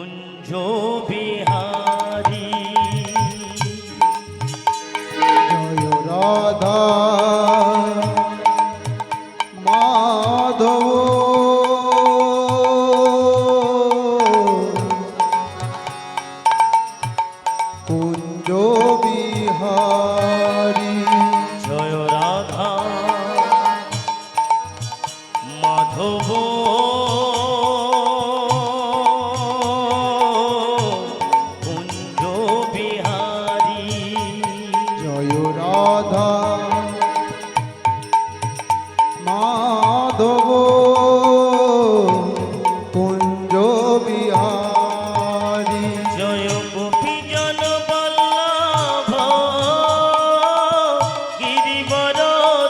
কুঞ্জ বিহারী। জয় রাধা মাধব কুঞ্জ বিহারী। জয় রাধা মাধব কুঞ্জ বিহারী। জয় রাধা মাধব কুঞ্জ বিহারী। জয় গোপী জন বল্লভ গিরিবরধারী।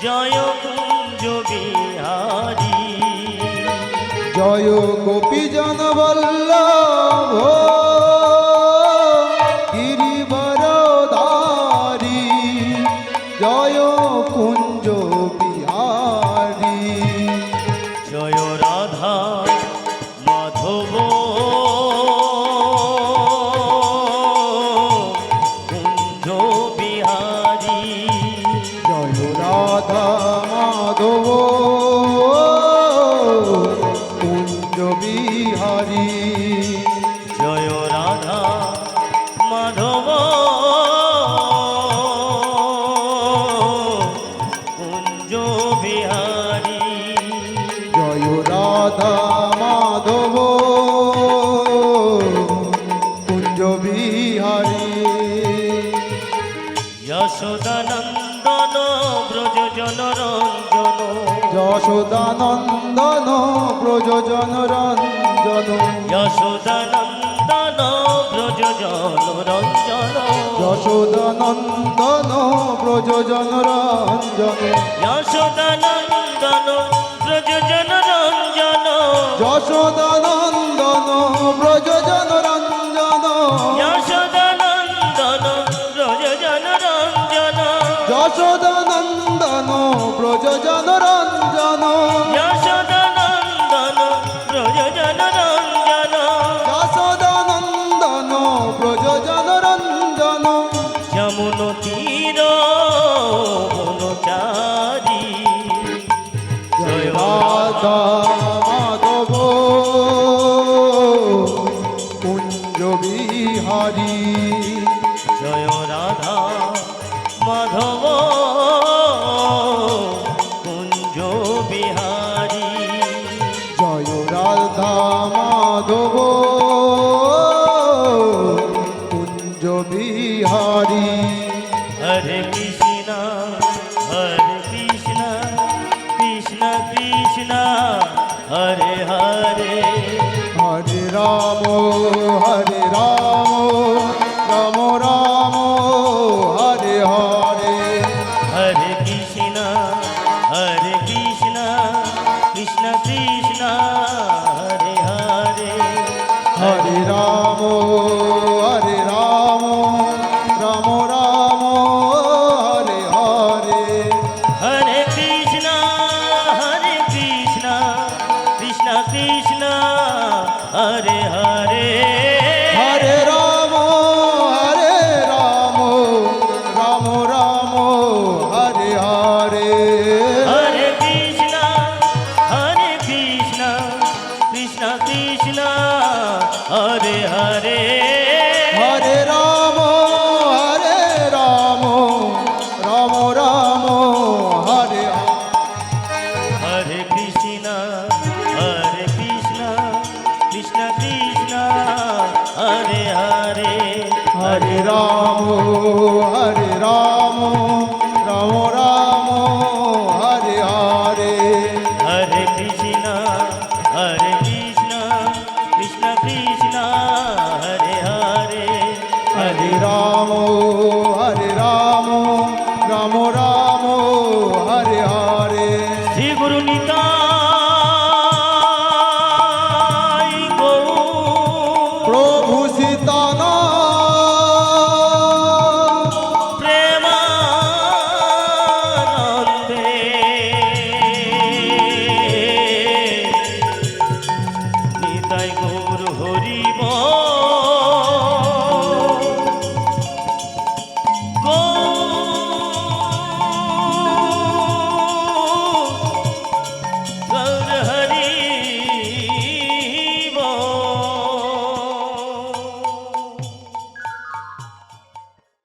জয় কুঞ্জ বিহারী। জয় গোপীজন বল্লভ গিরিবরধারী। জয় কুঞ্জ বিহারী। জয় রাধা মাধব কুঞ্জ বিহারী। জয় রাধা মাধব কুঞ্জ বিহারী। জয় রাধা মাধব কুঞ্জ বিহারী। জয় রাধা মাধব কুঞ্জ বিহারী। যশোদানন্দন ব্রজ জনরঞ্জন। যশোদানন্দন ব্রজ জনরঞ্জন। যশোদানন্দন ব্রজ জনরঞ্জন। যশোদানন্দন ব্রজ জনরঞ্জন। যশোদানন্দন ব্রজ জনরঞ্জন। যশোদানন্দন ব্রজ জনরঞ্জন। যশোদানন্দন ব্রজ জনরঞ্জন। যশোদানন্দন ব্রজ জনরঞ্জন। যশোদানন্দন ব্রজ জনরঞ্জন। যশোদানন্দন ব্রজ জনরঞ্জন। যমুন তীর বনচারী। জয় রাধা মাধব কুঞ্জ বিহারী। জয় রাধা মাধব কুঞ্জ বিহারী। জয় রাধা মাধব কুঞ্জ বিহারী। হরে কৃষ্ণ হরে কৃষ্ণ কৃষ্ণ কৃষ্ণ হরে হরে। হরে রাম হরে রাম রাম রাম হরে হরে। হরে কৃষ্ণ কৃষ্ণ কৃষ্ণ হরে হরে। হরে রাম হরে রাম রাম রাম হরে হরে। হরে কৃষ্ণ কৃষ্ণ কৃষ্ণ হরে হরে। হরে রাম রাম রাম হরে হরে। হরে কৃষ্ণ কৃষ্ণ কৃষ্ণ হরে হরে। হরে রাম রাম রাম হরে হরে কৃষ্ণ কৃষ্ণ কৃষ্ণ হরে হরে। হরে রাম রাম রাম হরে হরে। হরে কৃষ্ণ কৃষ্ণ কৃষ্ণ কৃষ্ণ হরে হরে। হরে রাম